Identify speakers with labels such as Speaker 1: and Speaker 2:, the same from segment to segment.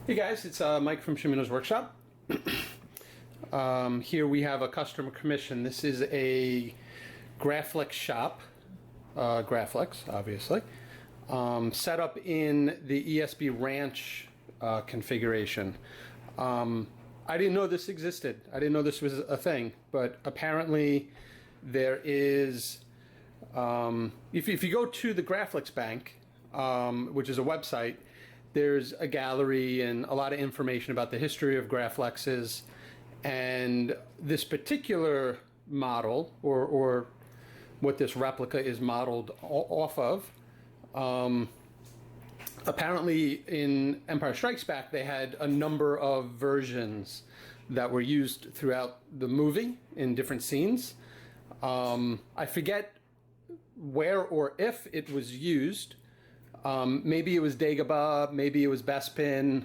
Speaker 1: Hey guys, it's Mike from Shamino's Workshop. Here we have a customer commission. This is a Graflex shop, Graflex obviously, set up in the ESB Ranch configuration. I didn't know this existed. I didn't know this was a thing, but apparently there is, if you go to the Graflex Bank, which is a website, there's a gallery and a lot of information about the history of Graflexes, and this particular model, or what this replica is modeled off of, apparently in Empire Strikes Back they had a number of versions that were used throughout the movie in different scenes. I forget where or if it was used. Maybe it was Dagobah, maybe it was Bespin.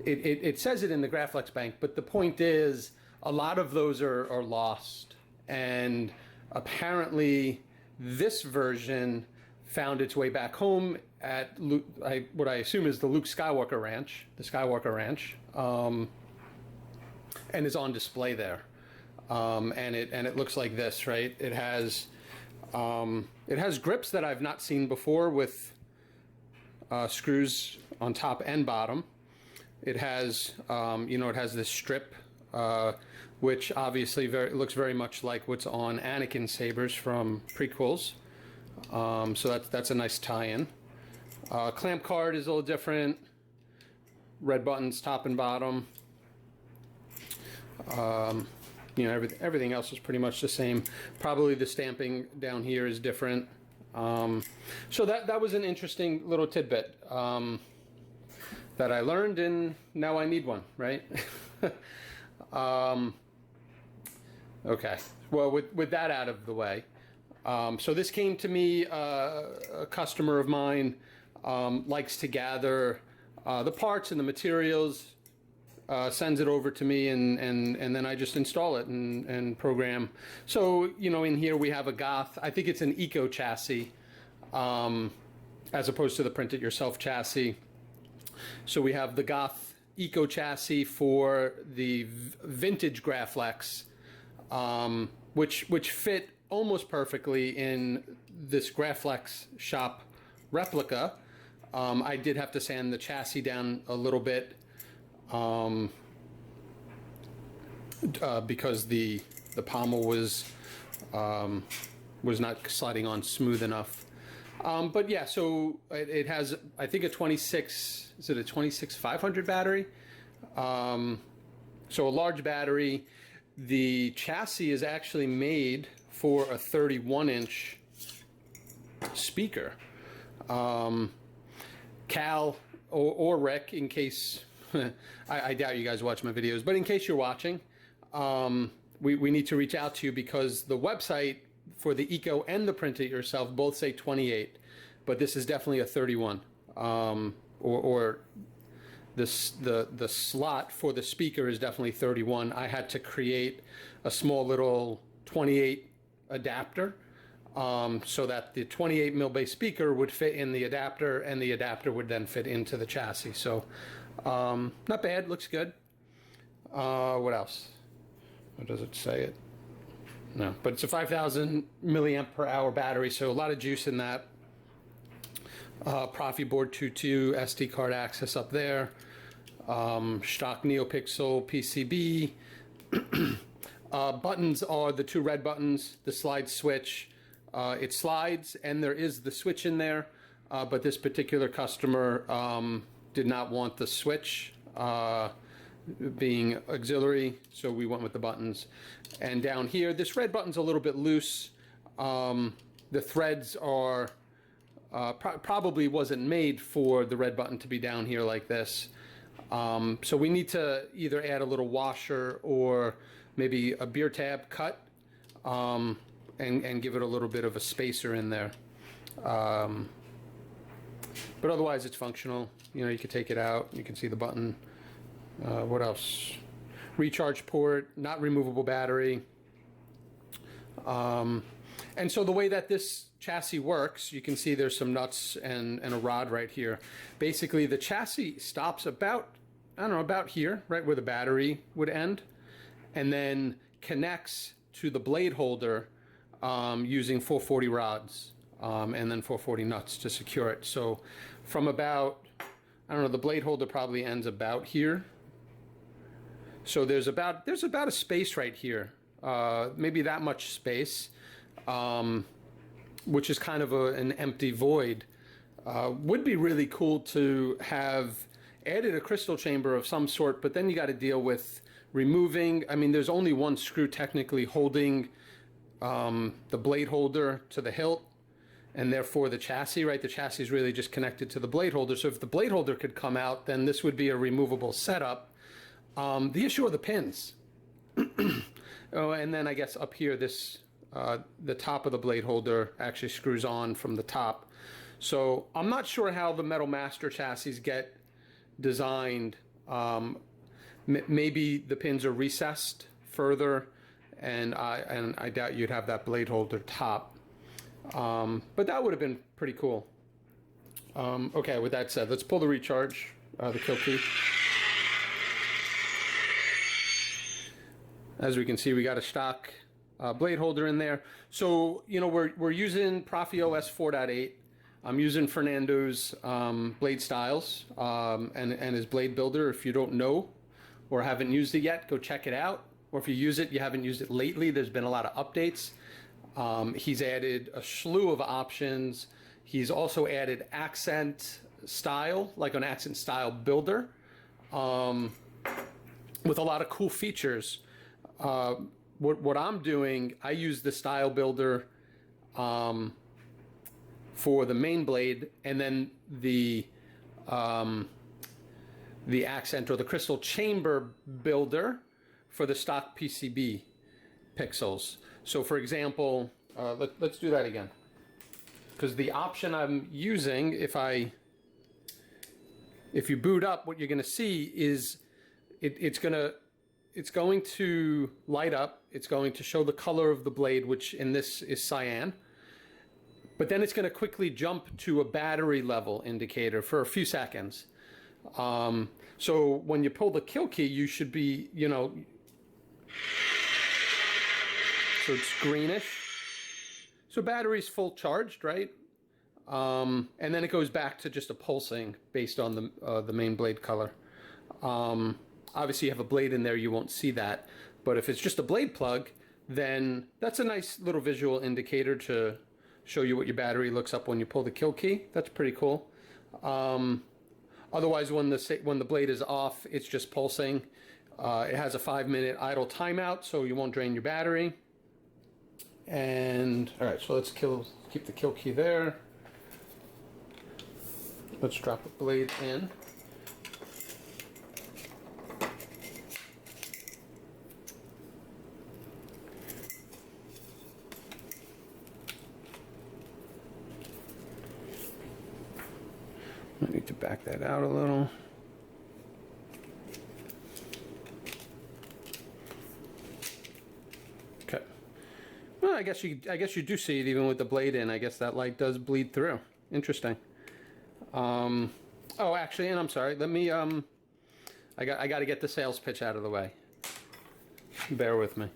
Speaker 1: It says it in the Graflex Bank, but the point is a lot of those are lost. And apparently this version found its way back home at what I assume is the Luke Skywalker Ranch, and is on display there. And it looks like this, right? It has grips that I've not seen before with screws on top and bottom. It has, it has this strip, which obviously looks very much like what's on Anakin's sabers from prequels. So that's a nice tie-in. Clamp card is a little different. Red buttons top and bottom. Everything else is pretty much the same. Probably the stamping down here is different. So that was an interesting little tidbit that I learned, and now I need one, right? Okay, well, with that out of the way, so this came to me, a customer of mine likes to gather the parts and the materials, sends it over to me, and then I just install it and program. So, in here we have a Goth, I think it's an Eco Chassis, as opposed to the print it yourself chassis. So we have the Goth ECO Chassis for the vintage Graflex, which fit almost perfectly in this Graflex shop replica. I did have to sand the chassis down a little bit, because the pommel was not sliding on smooth enough. But yeah, so it has, I think, a 26500 battery. So a large battery. The chassis is actually made for a 31-inch speaker. Cal or Rick, in case I doubt you guys watch my videos, but in case you're watching, we need to reach out to you, because the website for the Eco and the print it yourself both say 28, but this is definitely a 31. Or the slot for the speaker is definitely 31. I had to create a small little 28 adapter, so that the 28 mil base speaker would fit in the adapter, and the adapter would then fit into the chassis. So not bad, looks good. What else? What does it say? It? No, but it's a 5,000 milliamp per hour battery, so a lot of juice in that. Proffieboard 2.2 SD card access up there. Shtok NPXL PCB. Buttons are the two red buttons, the slide switch. It slides, and there is the switch in there, but this particular customer did not want the switch being auxiliary, so we went with the buttons. And down here, this red button's a little bit loose. The threads are probably wasn't made for the red button to be down here like this. So we need to either add a little washer or maybe a beer tab cut, and give it a little bit of a spacer in there. But otherwise it's functional. You can take it out, you can see the button. What else? Recharge port, not removable battery. And so the way that this chassis works, you can see there's some nuts and a rod right here. Basically, the chassis stops about, I don't know, about here, right where the battery would end, and then connects to the blade holder using 440 rods and then 440 nuts to secure it. So from about, I don't know, the blade holder probably ends about here. So there's about a space right here, maybe that much space, which is kind of an empty void. Would be really cool to have added a crystal chamber of some sort, but then you got to deal with removing, I mean, there's only one screw technically holding the blade holder to the hilt, and therefore the chassis, right? The chassis is really just connected to the blade holder. So if the blade holder could come out, then this would be a removable setup. The issue are the pins. Oh, and then I guess up here, this the top of the blade holder actually screws on from the top. So I'm not sure how the Metal Master chassis get designed. Maybe the pins are recessed further, and I doubt you'd have that blade holder top. But that would have been pretty cool. Okay, with that said, let's pull the recharge, the kill key. As we can see, we got a stock blade holder in there. So, you know, we're using ProffieOS 4.8. I'm using Fernando's blade styles and his blade builder. If you don't know or haven't used it yet, go check it out. Or if you use it, you haven't used it lately, there's been a lot of updates. He's added a slew of options. He's also added accent style, like an accent style builder, with a lot of cool features. What I'm doing, I use the style builder for the main blade, and then the accent or the crystal chamber builder for the stock PCB pixels. So for example, let's do that again. Because the option I'm using, if you boot up, what you're going to see is it's going to light up. It's going to show the color of the blade, which in this is cyan. But then it's going to quickly jump to a battery level indicator for a few seconds. So when you pull the kill key, you should be, you know, so it's greenish. So battery's full charged, right? And then it goes back to just a pulsing based on the main blade color. Obviously you have a blade in there, you won't see that. But if it's just a blade plug, then that's a nice little visual indicator to show you what your battery looks up when you pull the kill key. That's pretty cool. Otherwise, when the blade is off, it's just pulsing. It has a 5-minute idle timeout, so you won't drain your battery. And all right, so let's keep the kill key there. Let's drop the blade in. I need to back that out a little. Okay. Well, I guess you do see it even with the blade in. I guess that light does bleed through. Interesting. Oh, actually, and I'm sorry. Let me. I got to get the sales pitch out of the way. Bear with me.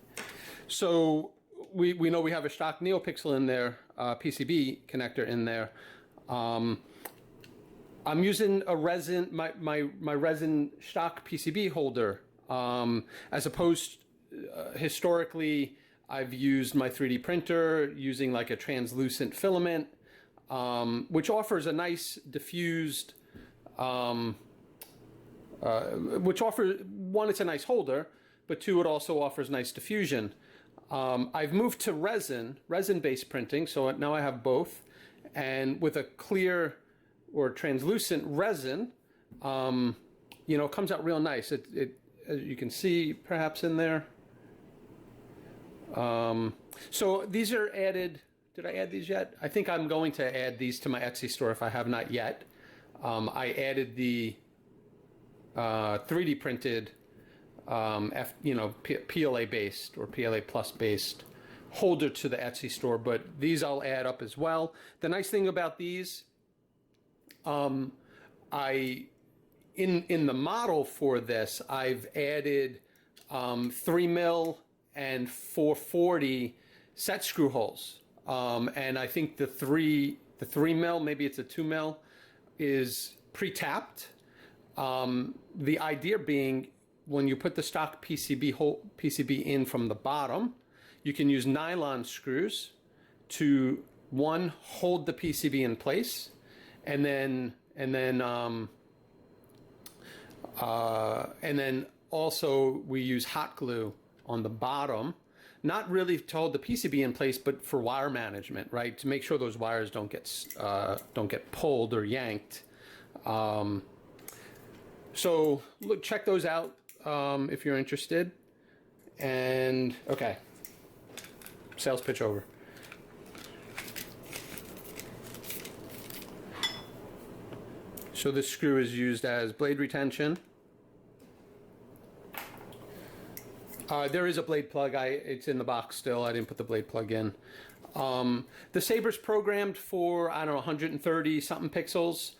Speaker 1: So we know we have a Shtok NeoPixel in there, PCB connector in there. I'm using a resin, my resin Shtok PCB holder, as opposed historically I've used my 3D printer using like a translucent filament, which offers a nice diffused, which offers, one, it's a nice holder, but two, it also offers nice diffusion. I've moved to resin-based printing, so now I have both, and with a clear or translucent resin, you know, it comes out real nice. It as you can see perhaps in there. So these are added. Did I add these yet? I think I'm going to add these to my Etsy store if I have not yet. I added the 3D printed, PLA based or PLA plus based holder to the Etsy store, but these I'll add up as well. The nice thing about these, in the model for this, I've added 3mm and 440 set screw holes, and I think the 3mm, maybe it's a 2mm, is pre-tapped. The idea being, when you put the stock PCB in from the bottom, you can use nylon screws to, one, hold the PCB in place, and then also we use hot glue on the bottom, not really to hold the PCB in place, but for wire management, right? To make sure those wires don't get pulled or yanked. So look, check those out if you're interested. And okay, sales pitch over. So this screw is used as blade retention. There is a blade plug. It's in the box still. I didn't put the blade plug in. The Sabers programmed for, I don't know, 130 something pixels.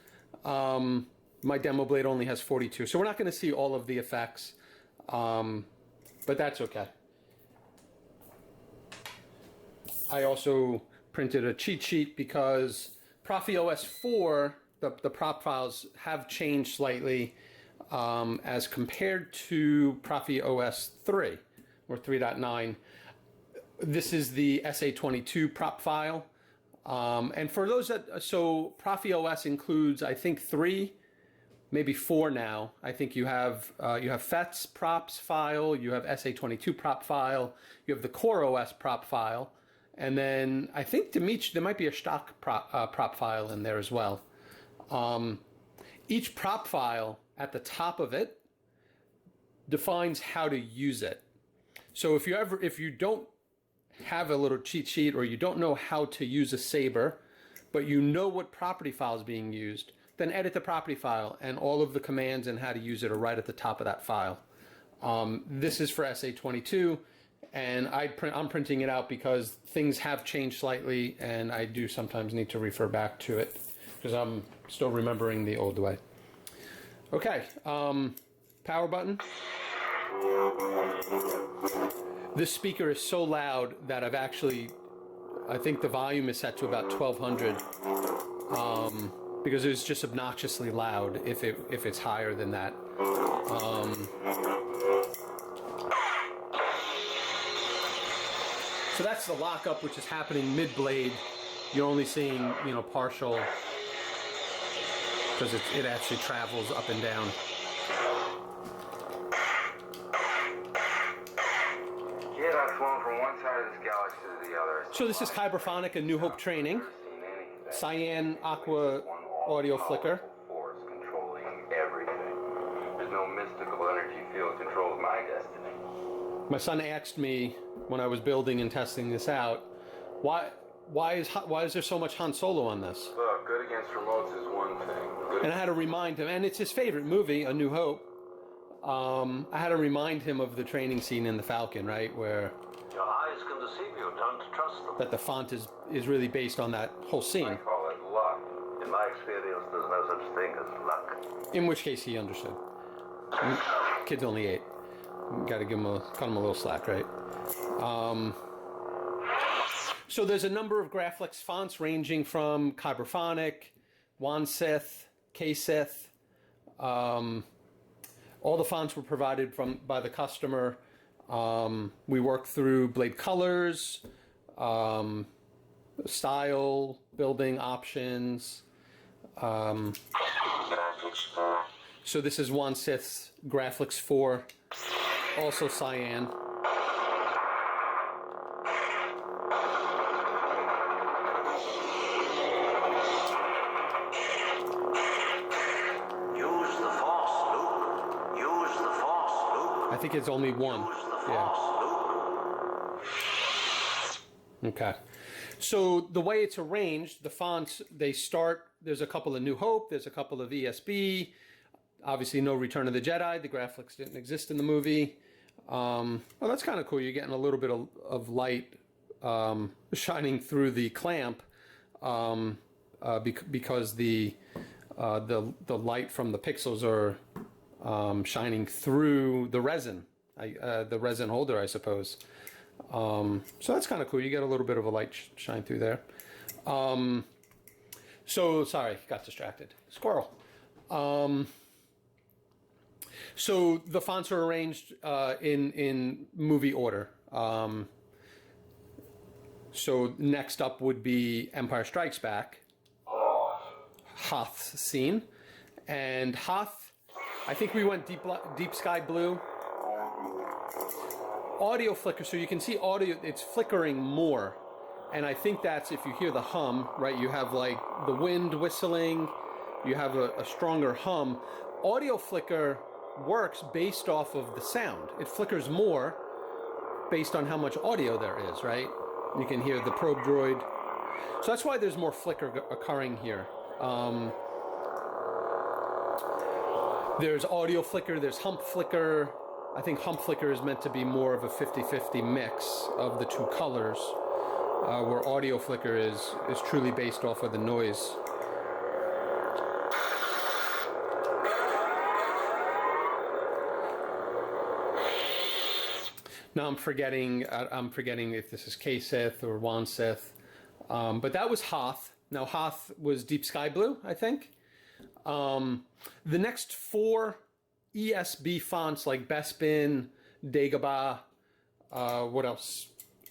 Speaker 1: My demo blade only has 42, so we're not going to see all of the effects, but that's okay. I also printed a cheat sheet because ProffieOS 4, the prop files have changed slightly as compared to ProffieOS 3 or 3.9. This is the SA22 prop file. And for those that, so ProffieOS includes, I think, 3, maybe 4 now. I think you have FET's props file, you have SA22 prop file, you have the CoreOS prop file, and then I think there might be a Shtok prop file in there as well. Each prop file at the top of it defines how to use it. So if you don't have a little cheat sheet, or you don't know how to use a Saber, but you know what property file is being used, then edit the property file, and all of the commands and how to use it are right at the top of that file. This is for SA22, and I'm printing it out because things have changed slightly, and I do sometimes need to refer back to it because I'm still remembering the old way. Okay, power button. This speaker is so loud that I think the volume is set to about 1200, because it's just obnoxiously loud if it's higher than that. So that's the lockup, which is happening mid-blade. You're only seeing, partial, because it actually travels up and down. So this is Kyberphonic, a New Hope training. Cyan Aqua audio flicker.
Speaker 2: Force controlling everything. There's no mystical energy field controls my destiny.
Speaker 1: My son asked me when I was building and testing this out, why is there so much Han Solo on this?
Speaker 2: Look, good against remotes is one thing.
Speaker 1: And I had to remind him, and it's his favorite movie, A New Hope. I had to remind him of the training scene in the Falcon, right, where
Speaker 3: your eyes can deceive you, don't trust them.
Speaker 1: That the font is really based on that whole scene.
Speaker 2: I call it luck.
Speaker 3: In my experience, there's no such thing as luck.
Speaker 1: In which case he understood. Kid's only 8. Got to cut him a little slack, right? So there's a number of Graflex fonts ranging from Kyberphonic, JuanSith, KSith. All the fonts were provided by the customer. We worked through blade colors, style, building options. So this is JuanSith's Graflex 4, also cyan. I think it's only one. Yeah. Okay. So the way it's arranged, the fonts, there's a couple of New Hope, there's a couple of ESB, obviously no Return of the Jedi, the Graflex didn't exist in the movie. Well, that's kind of cool. You're getting a little bit of light shining through the clamp because the light from the pixels are shining through the resin, the resin holder, I suppose. So that's kind of cool. You get a little bit of a light shine through there. So sorry, got distracted. Squirrel. So the fonts are arranged in movie order. So next up would be Empire Strikes Back, Hoth's scene, and Hoth. I think we went deep sky blue. Audio flicker, so you can see audio. It's flickering more, and I think that's if you hear the hum, right? You have like the wind whistling. You have a stronger hum. Audio flicker works based off of the sound. It flickers more based on how much audio there is, right? You can hear the probe droid. So that's why there's more flicker occurring here. There's audio flicker, there's hump flicker. I think hump flicker is meant to be more of a 50-50 mix of the two colors, where audio flicker is truly based off of the noise. Now I'm forgetting if this is KSith or JuanSith, but that was Hoth. Now Hoth was deep sky blue, I think. The next four ESB fonts like Bespin, Dagobah, what else?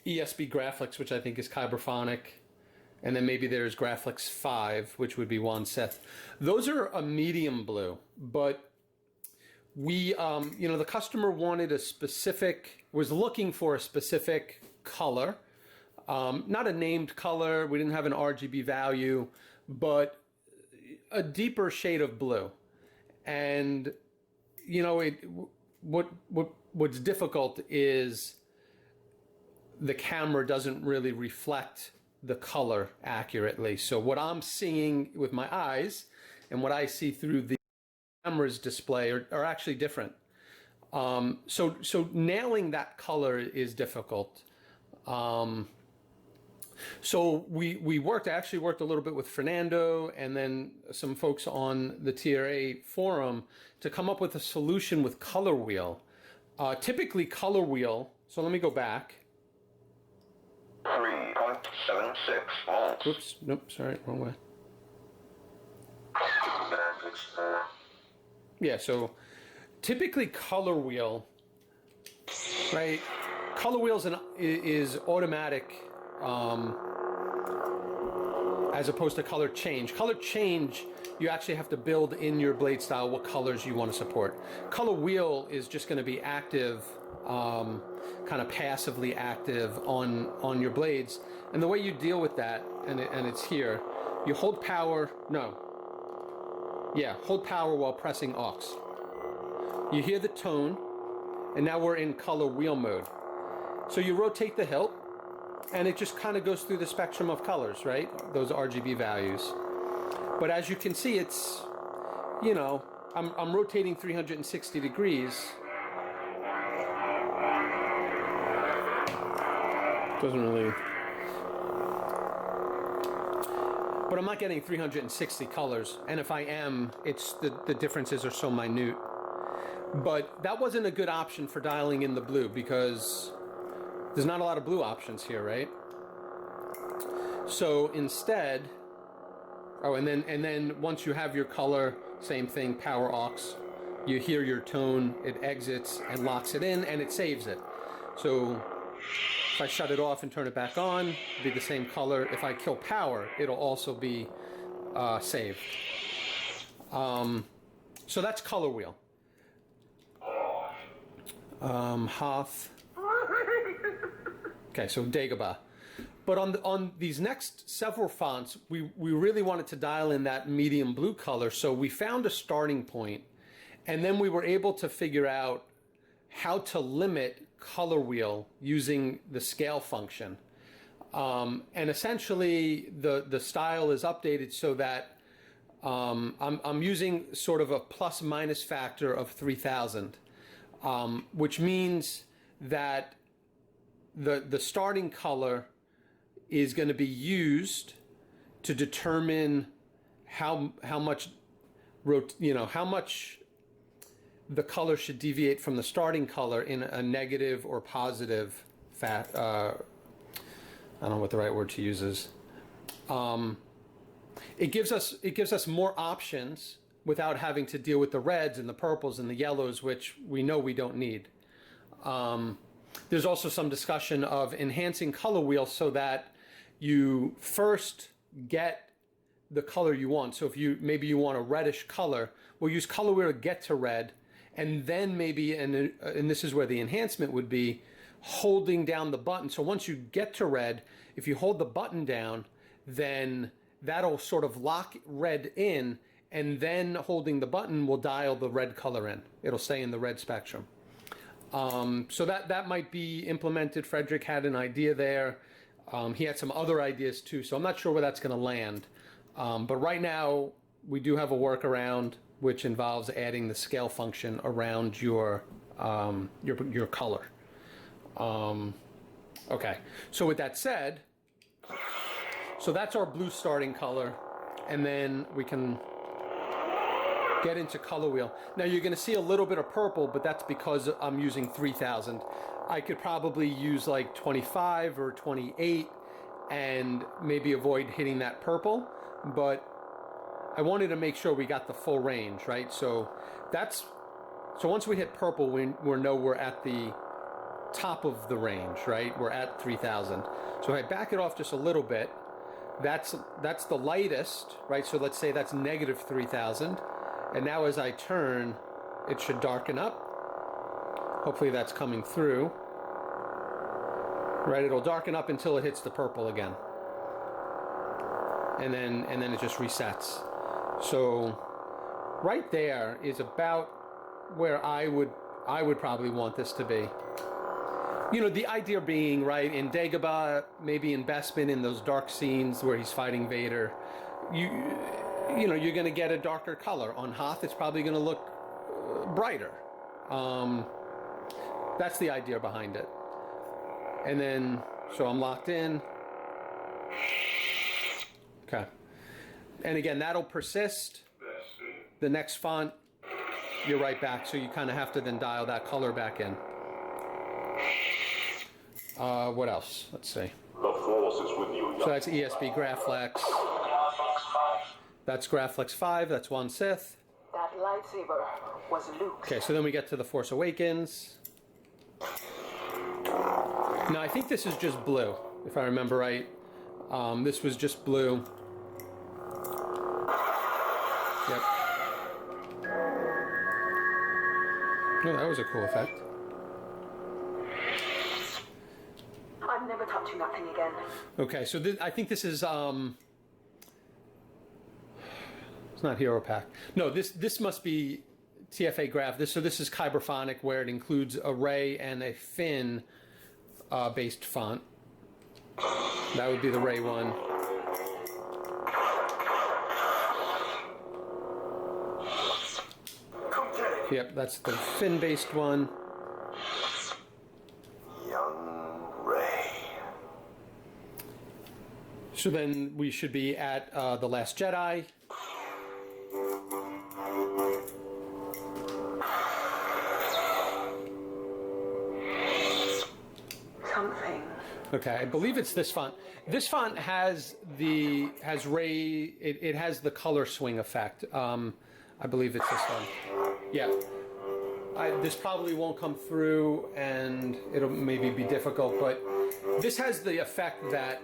Speaker 1: ESB Graflex, which I think is Kyberphonic, and then maybe there's Graflex 5, which would be JuanSith. Those are a medium blue, but we, the customer wanted was looking for a specific color, not a named color. We didn't have an RGB value, but a deeper shade of blue. And, what's difficult is the camera doesn't really reflect the color accurately. So what I'm seeing with my eyes and what I see through the camera's display are actually different. So nailing that color is difficult. So I actually worked a little bit with Fernando and then some folks on the TRA forum to come up with a solution with color wheel. Typically color wheel, so let me go back.
Speaker 3: 3.76 volts.
Speaker 1: Oops, nope, sorry, wrong way. Yeah, so typically color wheel, right? Color wheels is automatic as opposed to color change. Color change, you actually have to build in your blade style what colors you want to support. Color wheel is just going to be active, kind of passively active on your blades. And the way you deal with that, and it's here, you hold power, hold power while pressing aux. You hear the tone, and now we're in color wheel mode. So you rotate the hilt, and it just kind of goes through the spectrum of colors, right? Those RGB values. But as you can see, it's, I'm rotating 360 degrees. Doesn't really... But I'm not getting 360 colors, and if I am, it's the differences are so minute. But that wasn't a good option for dialing in the blue because there's not a lot of blue options here, right? So instead, and then once you have your color, same thing, power aux, you hear your tone, it exits and locks it in, and it saves it. So if I shut it off and turn it back on, it'll be the same color. If I kill power, it'll also be saved. So that's color wheel. Hoth. Okay, so Dagobah. But on these next several fonts, we really wanted to dial in that medium blue color, so we found a starting point, and then we were able to figure out how to limit color wheel using the scale function. And essentially, the style is updated so that I'm using sort of a plus-minus factor of 3,000. Which means that the starting color is going to be used to determine how much how much the color should deviate from the starting color in a negative or positive I don't know what the right word to use is. It gives us more options without having to deal with the reds and the purples and the yellows, which we know we don't need. There's also some discussion of enhancing color wheels so that you first get the color you want. So if maybe you want a reddish color, we'll use color wheel to get to red, and then maybe, and this is where the enhancement would be, holding down the button. So once you get to red, if you hold the button down, then that'll sort of lock red in, and then holding the button will dial the red color in. It'll stay in the red spectrum. So that might be implemented. Frederick had an idea there. He had some other ideas too, so I'm not sure where that's going to land. But right now, we do have a workaround which involves adding the scale function around your color. Okay, so with that said, so that's our blue starting color, and then we can get into color wheel. Now you're going to see a little bit of purple, but that's because I'm using 3000. I could probably use like 25 or 28 and maybe avoid hitting that purple, but I wanted to make sure we got the full range, right? So once we hit purple, we know we're at the top of the range, right? We're at 3000. So if I back it off just a little bit, that's the lightest, right? So let's say that's negative 3000. And now as I turn, it should darken up. Hopefully that's coming through. Right, it'll darken up until it hits the purple again. And then it just resets. So right there is about where I would probably want this to be. You know, the idea being, right, in Dagobah, maybe in Bespin, in those dark scenes where he's fighting Vader, you know, you're going to get a darker color. On Hoth, it's probably going to look brighter. That's the idea behind it. And then, so I'm locked in. Okay. And again, that'll persist. The next font, you're right back. So you kind of have to then dial that color back in. What else? Let's see.
Speaker 3: The Force is with you.
Speaker 1: So that's ESB Graflex. That's Graflex 5. That's JuanSith.
Speaker 4: That lightsaber was Luke's.
Speaker 1: Okay, so then we get to the Force Awakens. Now I think this is just blue, if I remember right. This was just blue. Yep. Oh, that was a cool effect.
Speaker 4: I'm never touching that thing again.
Speaker 1: Okay, so I think this is it's not Hero Pack. No, this must be TFA Graph. So this is Kyberphonic, where it includes a Ray and a Finn based font. That would be the Ray one. Yep, that's the Finn based one.
Speaker 3: Young Ray.
Speaker 1: So then we should be at The Last Jedi.
Speaker 4: Something.
Speaker 1: Okay, I believe it's this font. This font has Ray. It has the color swing effect. I believe it's this one. Yeah. This probably won't come through, and it'll maybe be difficult, but this has the effect that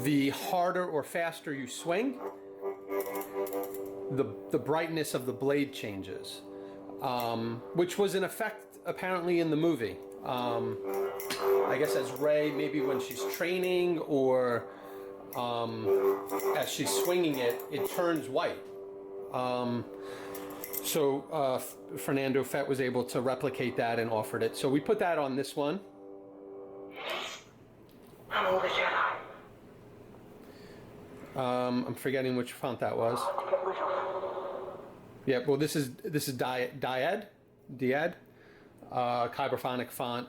Speaker 1: the harder or faster you swing, the brightness of the blade changes, which was an effect apparently in the movie. I guess as Rey, maybe when she's training or as she's swinging it, it turns white. So Fernando Fett was able to replicate that and offered it. So we put that on this one.
Speaker 4: Hello, the Jedi.
Speaker 1: I'm forgetting which font that was.
Speaker 4: To get rid of.
Speaker 1: Yeah, well, this is Dyad, Kyberphonic Font.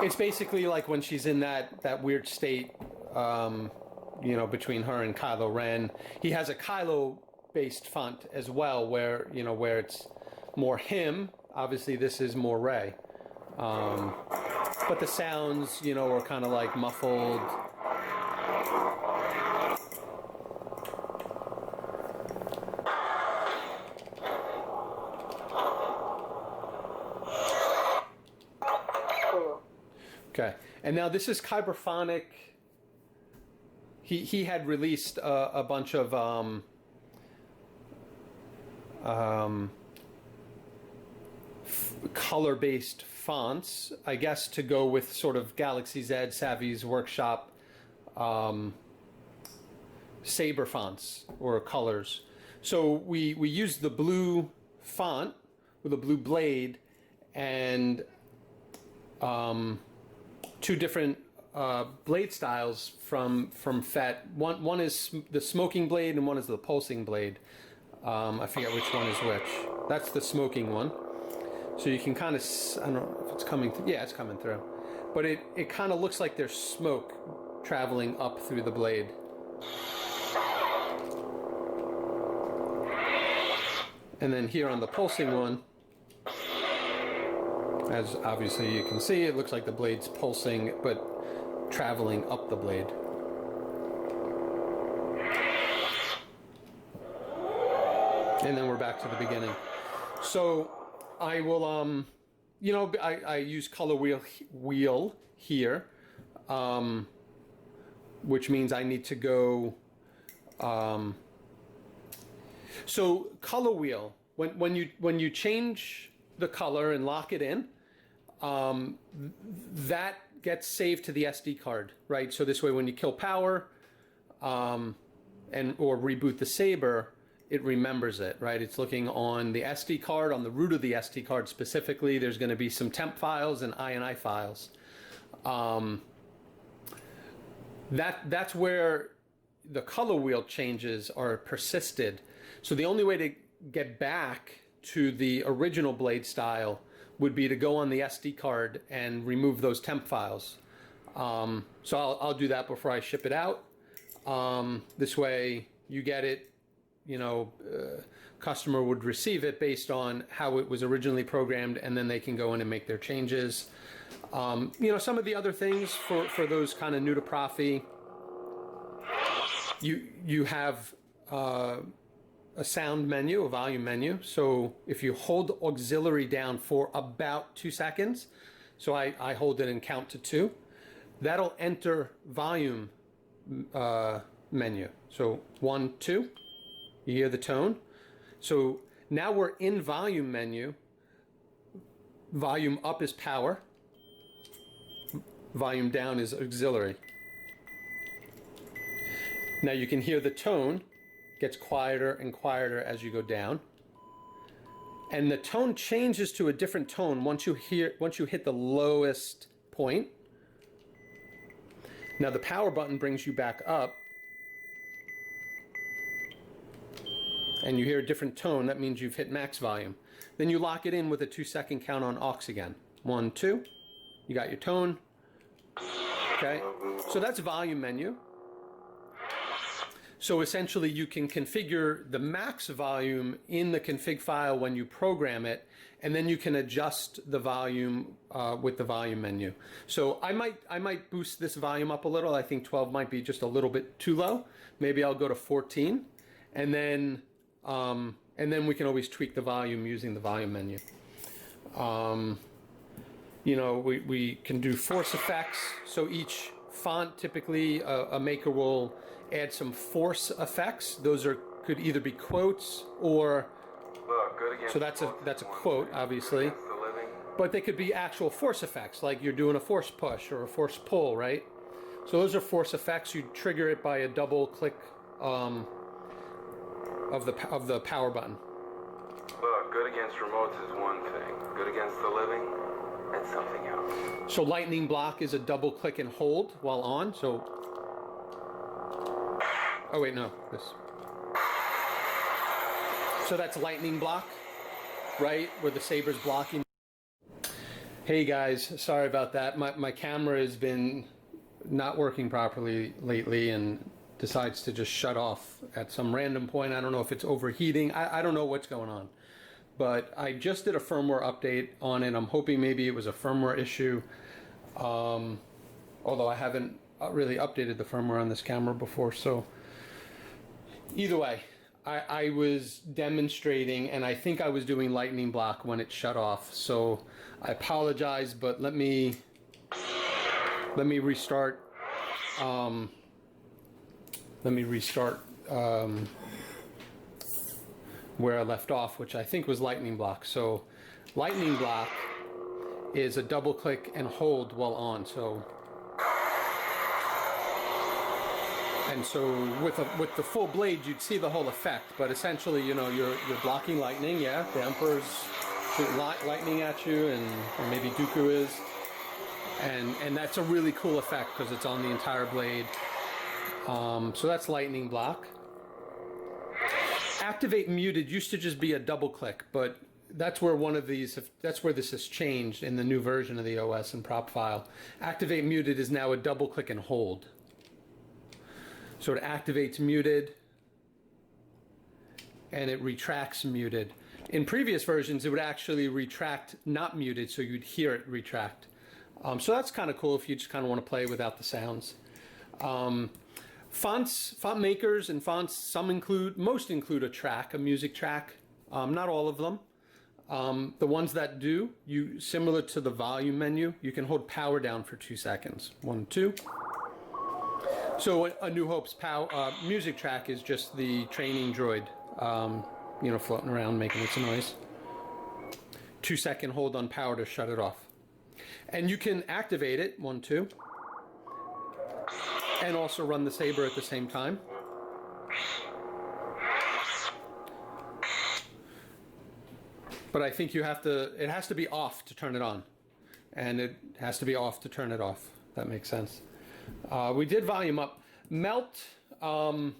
Speaker 1: It's basically like when she's in that weird state, you know, between her and Kylo Ren. He has a Kylo-based font as well, where, you know, where it's more him. Obviously, this is more Rey. But the sounds, you know, are kind of like muffled. Okay, and now this is Kyberphonic. He had released a bunch of color-based fonts, I guess, to go with sort of Galaxy Z, Savvy's Workshop Saber fonts or colors. So we used the blue font with a blue blade and two different blade styles from FET. One is the smoking blade and one is the pulsing blade. I forget which one is which. That's the smoking one. So you can kind of, I don't know if it's coming through. Yeah, it's coming through. But it kind of looks like there's smoke traveling up through the blade. And then here on the pulsing one, as obviously you can see, it looks like the blade's pulsing, but traveling up the blade. And then we're back to the beginning. So I will, you know, I use color wheel here, which means I need to go, so color wheel, when you change the color and lock it in, that gets saved to the SD card, right? So this way when you kill power, or reboot the Saber, it remembers it, right? It's looking on the SD card, on the root of the SD card specifically. There's going to be some temp files and INI files. That's where the color wheel changes are persisted. So the only way to get back to the original blade style would be to go on the SD card and remove those temp files. So I'll do that before I ship it out. This way you get it, you know, customer would receive it based on how it was originally programmed, and then they can go in and make their changes. You know, some of the other things for those kind of new to Proffie, you have a sound menu, a volume menu. So if you hold auxiliary down for about 2 seconds, so I hold it and count to 2, that'll enter volume menu. So 1, 2. You hear the tone. So now we're in volume menu. Volume up is power. Volume down is auxiliary. Now you can hear the tone gets quieter and quieter as you go down. And the tone changes to a different tone once you hit the lowest point. Now the power button brings you back up. And you hear a different tone, that means you've hit max volume. Then you lock it in with a 2-second count on aux again. 1, 2, you got your tone. Okay, so that's volume menu. So essentially you can configure the max volume in the config file when you program it, and then you can adjust the volume with the volume menu. So I might boost this volume up a little. I think 12 might be just a little bit too low. Maybe I'll go to 14, and then we can always tweak the volume using the volume menu. You know, we can do force effects. So each font, typically a maker will add some force effects. Those could either be quotes or, so that's a quote, obviously. But they could be actual force effects, like you're doing a force push or a force pull, right? So those are force effects. You trigger it by a double click of the power button.
Speaker 2: Look, good against remotes is one thing. Good against the living, that's something else.
Speaker 1: So lightning block is a double click and hold while on. So, oh wait, no, this. So that's lightning block, right? Where the Saber's blocking. Hey guys, sorry about that. My camera has been not working properly lately and decides to just shut off at some random point. I don't know if it's overheating. I don't know what's going on. But I just did a firmware update on it. I'm hoping maybe it was a firmware issue. Although I haven't really updated the firmware on this camera before. So either way, I was demonstrating and I think I was doing lightning block when it shut off. So I apologize, but let me restart. Where I left off, which I think was lightning block. So lightning block is a double click and hold while on. So with the full blade, you'd see the whole effect. But essentially, you know, you're blocking lightning. Yeah, the Emperor's shooting lightning at you, or maybe Dooku is, and that's a really cool effect because it's on the entire blade. So that's lightning block. Activate muted used to just be a double click, but that's where that's where this has changed in the new version of the OS and prop file. Activate muted is now a double click and hold. So it activates muted and it retracts muted. In previous versions, it would actually retract not muted, so you'd hear it retract. So that's kind of cool if you just kind of want to play without the sounds. Font makers and fonts, most include a track, a music track. Not all of them. The ones that do, similar to the volume menu, you can hold power down for 2 seconds. 1, 2. So A New Hope's music track is just the training droid, you know, floating around making its noise. 2-second hold on power to shut it off. And you can activate it, 1, 2. And also run the saber at the same time. But I think it has to be off to turn it on. And it has to be off to turn it off. That makes sense. We did volume up. Melt, the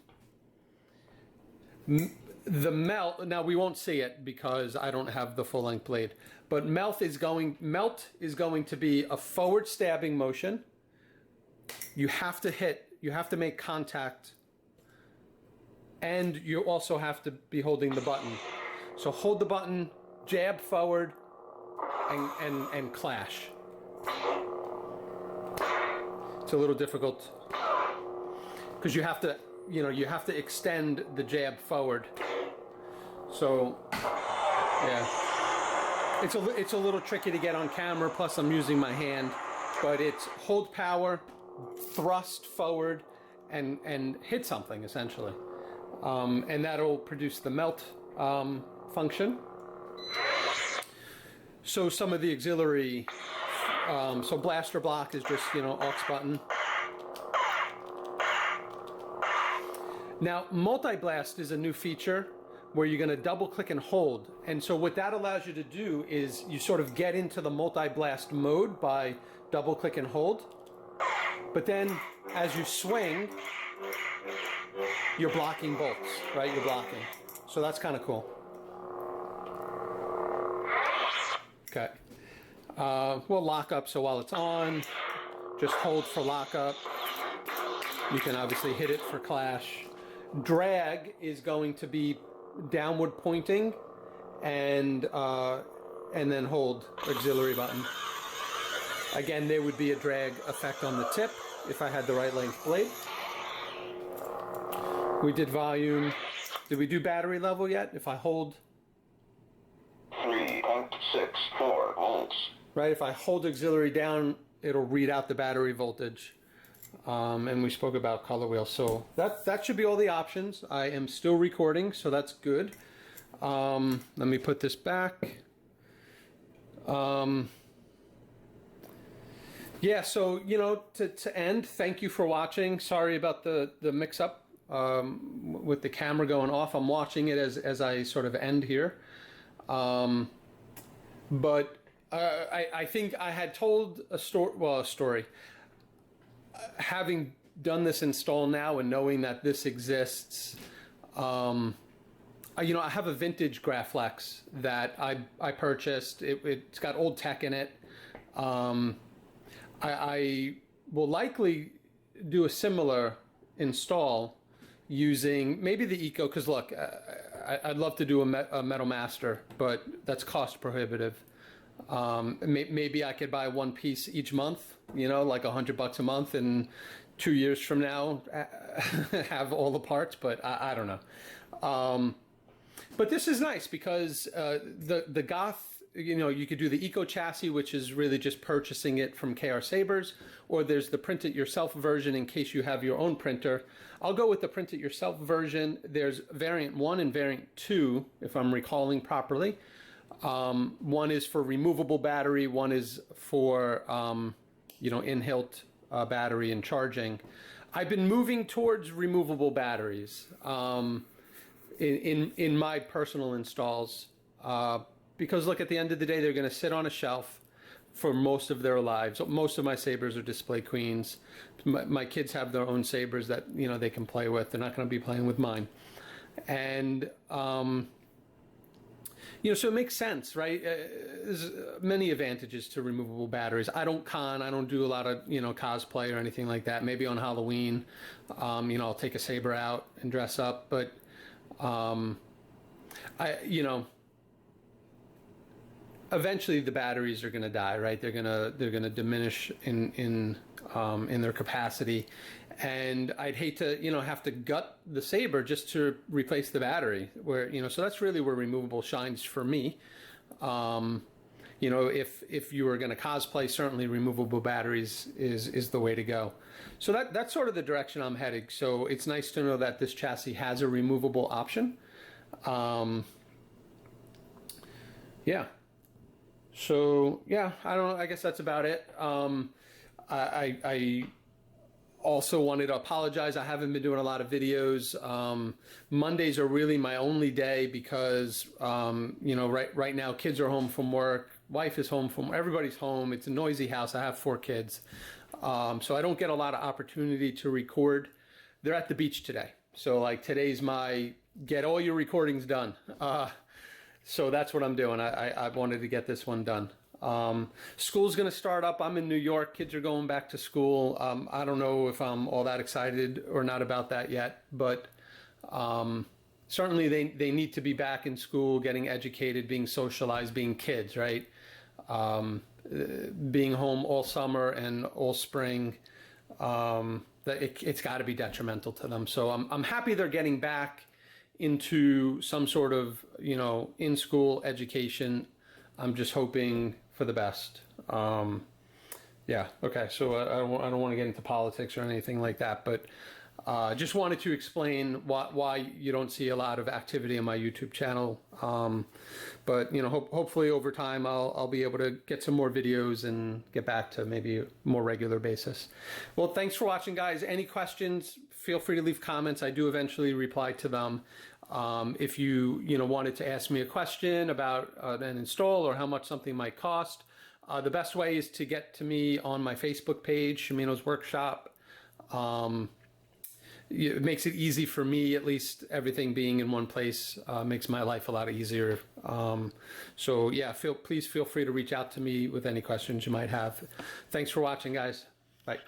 Speaker 1: melt, now we won't see it because I don't have the full length blade, but melt is going to be a forward stabbing motion. You have to make contact, and you also have to be holding the button. So hold the button, jab forward, and clash. It's a little difficult because you have to extend the jab forward. So yeah, it's a little tricky to get on camera. Plus, I'm using my hand, but it's hold power, thrust forward, and hit something essentially, and that'll produce the melt function. So some of the auxiliary, so blaster block is just, you know, aux button. Now multi-blast is a new feature where you're going to double click and hold, and so what that allows you to do is you sort of get into the multi-blast mode by double click and hold. But then, as you swing, you're blocking bolts, right? You're blocking. So that's kind of cool. Okay. We'll lock up, so while it's on, just hold for lockup. You can obviously hit it for clash. Drag is going to be downward pointing, and then hold auxiliary button. Again, there would be a drag effect on the tip if I had the right length blade. We did volume. Did we do battery level yet? If I hold
Speaker 3: 3.64 volts.
Speaker 1: Right, if I hold auxiliary down, it'll read out the battery voltage. And we spoke about color wheel. So that should be all the options. I am still recording, so that's good. Let me put this back. Yeah, so, you know, to end, thank you for watching. Sorry about the mix-up with the camera going off. I'm watching it as I sort of end here. But I think I had told a story. Having done this install now and knowing that this exists, you know, I have a vintage Graflex that I purchased. It's got old tech in it. I will likely do a similar install using maybe the Eco, because look, I'd love to do a Metal Master, but that's cost prohibitive. Maybe I could buy one piece each month, you know, like $100 a month, and 2 years from now have all the parts, but I don't know. But this is nice because the Goth, you know, you could do the Eco Chassis, which is really just purchasing it from Sabers, or there's the print it yourself version in case you have your own printer. I'll go with the print it yourself version. There's variant 1 and variant 2, if I'm recalling properly. One is for removable battery, one is for, you know, in-hilt battery and charging. I've been moving towards removable batteries in my personal installs. Because look, at the end of the day, they're going to sit on a shelf for most of their lives. Most of my Sabers are display queens. My kids have their own Sabers that, you know, they can play with. They're not going to be playing with mine. And, you know, so it makes sense, right? There's many advantages to removable batteries. I don't do a lot of, you know, cosplay or anything like that. Maybe on Halloween, you know, I'll take a Saber out and dress up. But, you know, eventually the batteries are going to die, right? They're going to diminish in their capacity, and I'd hate to, you know, have to gut the Saber just to replace the battery. Where, you know, so that's really where removable shines for me. You know, if you were going to cosplay, certainly removable batteries is the way to go. So that's sort of the direction I'm heading. So it's nice to know that this chassis has a removable option. Yeah. So yeah, I don't know. I guess that's about it. I also wanted to apologize. I haven't been doing a lot of videos. Mondays are really my only day because you know, right now kids are home from work, wife is home from, everybody's home. It's a noisy house. I have 4 kids, so I don't get a lot of opportunity to record. They're at the beach today, so like today's my get all your recordings done. So that's what I'm doing. I wanted to get this one done. School's going to start up. I'm in New York. Kids are going back to school. I don't know if I'm all that excited or not about that yet, but certainly they need to be back in school, getting educated, being socialized, being kids, right? Being home all summer and all spring, it's got to be detrimental to them. So I'm happy they're getting back into some sort of, you know, in-school education. I'm just hoping for the best. Yeah, okay, so I don't want to get into politics or anything like that, but just wanted to explain why you don't see a lot of activity on my YouTube channel. But, you know, hopefully over time I'll be able to get some more videos and get back to maybe a more regular basis. Well, thanks for watching, guys. Any questions, feel free to leave comments. I do eventually reply to them. If you wanted to ask me a question about an install or how much something might cost, the best way is to get to me on my Facebook page, Shamino's Workshop. It makes it easy for me, at least everything being in one place makes my life a lot easier. So yeah, please feel free to reach out to me with any questions you might have. Thanks for watching, guys. Bye.